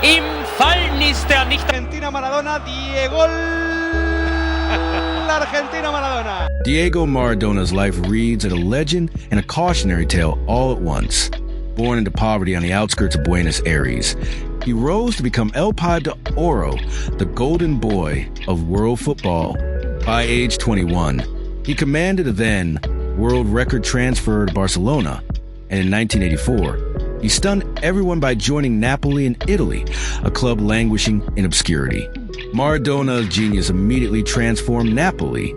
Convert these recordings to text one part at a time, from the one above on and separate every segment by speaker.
Speaker 1: Im Fallen ist er nicht.
Speaker 2: Argentina Maradona, Diego Argentina Maradona.
Speaker 3: Diego Maradona's life reads as a legend and a cautionary tale all at once. Born into poverty on the outskirts of Buenos Aires, he rose to become El Pibe de Oro, the golden boy of world football. By age 21, he commanded a then world record transfer to Barcelona, and in 1984, he stunned everyone by joining Napoli in Italy, a club languishing in obscurity. Maradona's genius immediately transformed Napoli.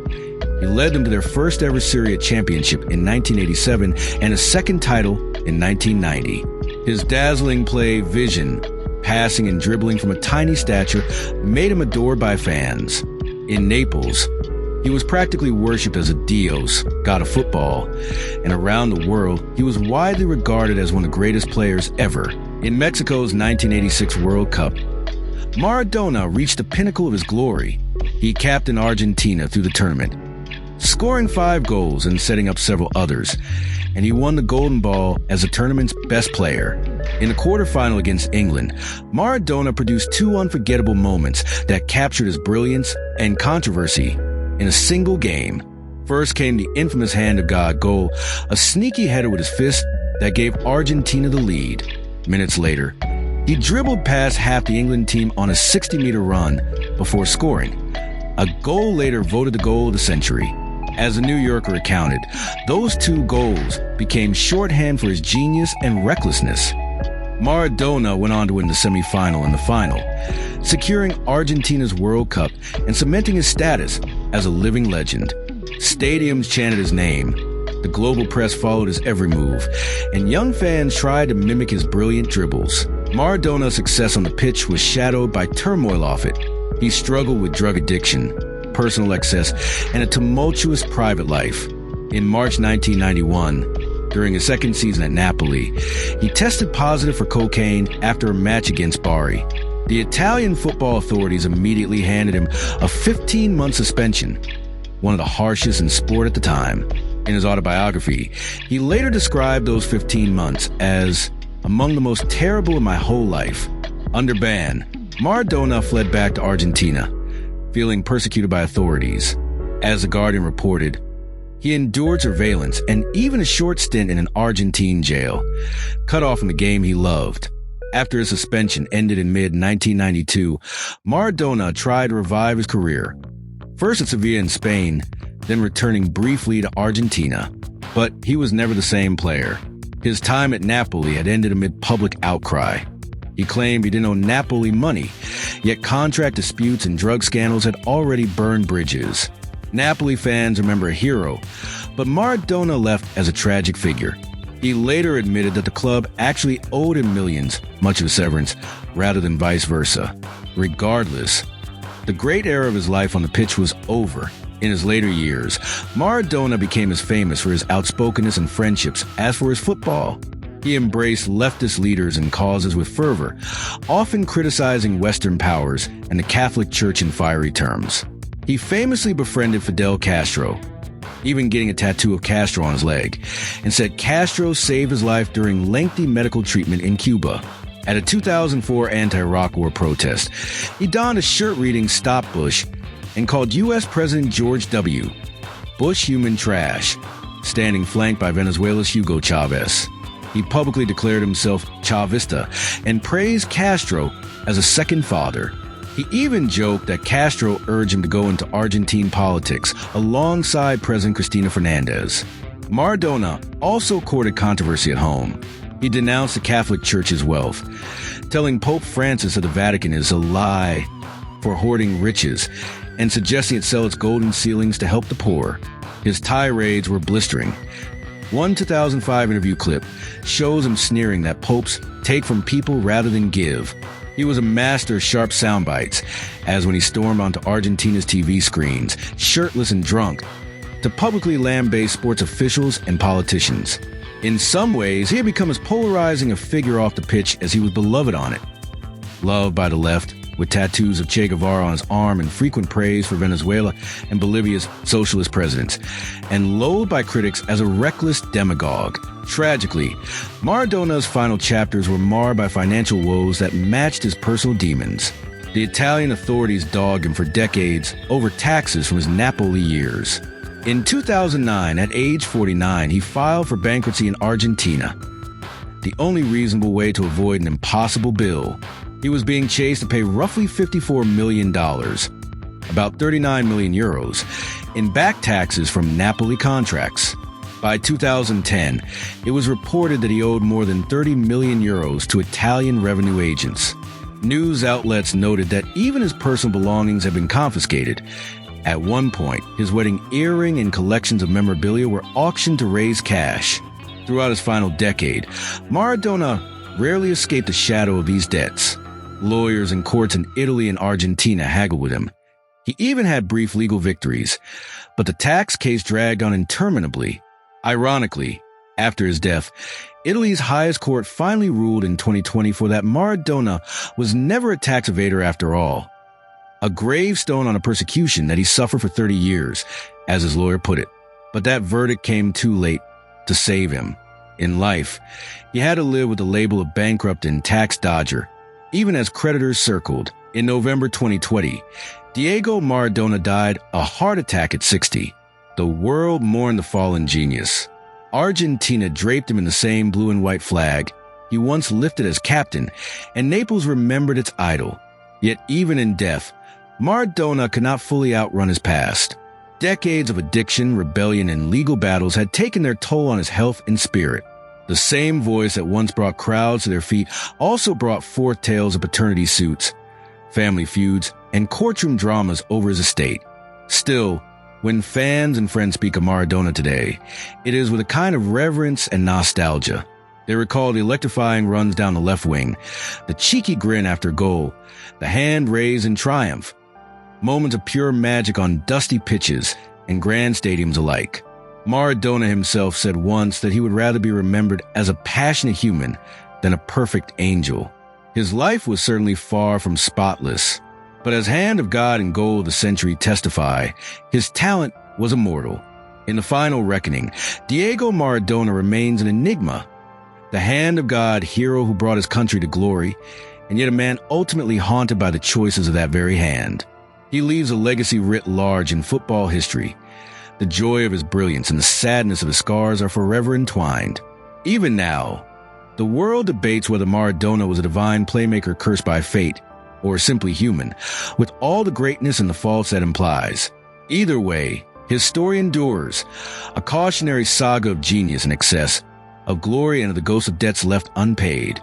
Speaker 3: He led them to their first ever Serie A championship in 1987 and a second title in 1990. His dazzling play, vision, passing and dribbling from a tiny stature made him adored by fans. In Naples, he was practically worshipped as a Dios, god of football, and around the world, he was widely regarded as one of the greatest players ever. In Mexico's 1986 World Cup, Maradona reached the pinnacle of his glory. He captained Argentina through the tournament, scoring 5 goals and setting up several others, and he won the Golden Ball as the tournament's best player. In the quarterfinal against England, Maradona produced 2 unforgettable moments that captured his brilliance and controversy in a single game. First came the infamous hand of God goal, a sneaky header with his fist that gave Argentina the lead. Minutes later, he dribbled past half the England team on a 60-meter run before scoring. A goal later voted the goal of the century. As the New Yorker recounted, those 2 goals became shorthand for his genius and recklessness. Maradona went on to win the semifinal and the final, securing Argentina's World Cup and cementing his status as a living legend. Stadiums chanted his name. The global press followed his every move, and young fans tried to mimic his brilliant dribbles. Maradona's success on the pitch was shadowed by turmoil off it. He struggled with drug addiction, personal excess, and a tumultuous private life. In March 1991, during his second season at Napoli, he tested positive for cocaine after a match against Bari. The Italian football authorities immediately handed him a 15-month suspension, one of the harshest in sport at the time. In his autobiography, he later described those 15 months as among the most terrible of my whole life. Under ban, Maradona fled back to Argentina, feeling persecuted by authorities. As The Guardian reported, he endured surveillance and even a short stint in an Argentine jail, cut off from the game he loved. After his suspension ended in mid-1992, Maradona tried to revive his career, first at Sevilla in Spain, then returning briefly to Argentina. But he was never the same player. His time at Napoli had ended amid public outcry. He claimed he didn't owe Napoli money, yet contract disputes and drug scandals had already burned bridges. Napoli fans remember a hero, but Maradona left as a tragic figure. He later admitted that the club actually owed him millions, much of a severance, rather than vice versa. Regardless, the great era of his life on the pitch was over. In his later years, Maradona became as famous for his outspokenness and friendships as for his football. He embraced leftist leaders and causes with fervor, often criticizing Western powers and the Catholic Church in fiery terms. He famously befriended Fidel Castro, even getting a tattoo of Castro on his leg, and said Castro saved his life during lengthy medical treatment in Cuba. At a 2004 anti-Iraq war protest, he donned a shirt reading "Stop Bush" and called U.S. President George W. Bush human trash, standing flanked by Venezuela's Hugo Chavez. He publicly declared himself Chavista and praised Castro as a second father. He even joked that Castro urged him to go into Argentine politics alongside President Cristina Fernandez. Maradona also courted controversy at home. He denounced the Catholic Church's wealth, telling Pope Francis that the Vatican is a lie for hoarding riches and suggesting it sell its golden ceilings to help the poor. His tirades were blistering. One 2005 interview clip shows him sneering that popes take from people rather than give. He was a master of sharp sound bites, as when he stormed onto Argentina's TV screens, shirtless and drunk, to publicly lambaste sports officials and politicians. In some ways, he had become as polarizing a figure off the pitch as he was beloved on it. Loved by the left, with tattoos of Che Guevara on his arm and frequent praise for Venezuela and Bolivia's socialist presidents, and loathed by critics as a reckless demagogue. Tragically, Maradona's final chapters were marred by financial woes that matched his personal demons. The Italian authorities dogged him for decades over taxes from his Napoli years. In 2009, at age 49, he filed for bankruptcy in Argentina. The only reasonable way to avoid an impossible bill. He was being chased to pay roughly $54 million, about 39 million euros, in back taxes from Napoli contracts. By 2010, it was reported that he owed more than 30 million euros to Italian revenue agents. News outlets noted that even his personal belongings had been confiscated. At one point, his wedding earring and collections of memorabilia were auctioned to raise cash. Throughout his final decade, Maradona rarely escaped the shadow of these debts. Lawyers and courts in Italy and Argentina haggled with him. He even had brief legal victories, but the tax case dragged on interminably. Ironically, after his death, Italy's highest court finally ruled in 2024 that Maradona was never a tax evader after all. A gravestone on a persecution that he suffered for 30 years, as his lawyer put it. But that verdict came too late to save him. In life, he had to live with the label of bankrupt and tax dodger, even as creditors circled. In November 2020, Diego Maradona died a heart attack at 60. The world mourned the fallen genius. Argentina draped him in the same blue and white flag he once lifted as captain, and Naples remembered its idol. Yet even in death, Maradona could not fully outrun his past. Decades of addiction, rebellion, and legal battles had taken their toll on his health and spirit. The same voice that once brought crowds to their feet also brought forth tales of paternity suits, family feuds, and courtroom dramas over his estate. Still, when fans and friends speak of Maradona today, it is with a kind of reverence and nostalgia. They recall the electrifying runs down the left wing, the cheeky grin after goal, the hand raised in triumph, moments of pure magic on dusty pitches and grand stadiums alike. Maradona himself said once that he would rather be remembered as a passionate human than a perfect angel. His life was certainly far from spotless, but as hand of God and goal of the century testify, his talent was immortal. In the final reckoning, Diego Maradona remains an enigma, the hand of God hero who brought his country to glory, and yet a man ultimately haunted by the choices of that very hand. He leaves a legacy writ large in football history. The joy of his brilliance and the sadness of his scars are forever entwined. Even now, the world debates whether Maradona was a divine playmaker cursed by fate, or simply human, with all the greatness and the faults that implies. Either way, his story endures, a cautionary saga of genius and excess, of glory and of the ghost of debts left unpaid.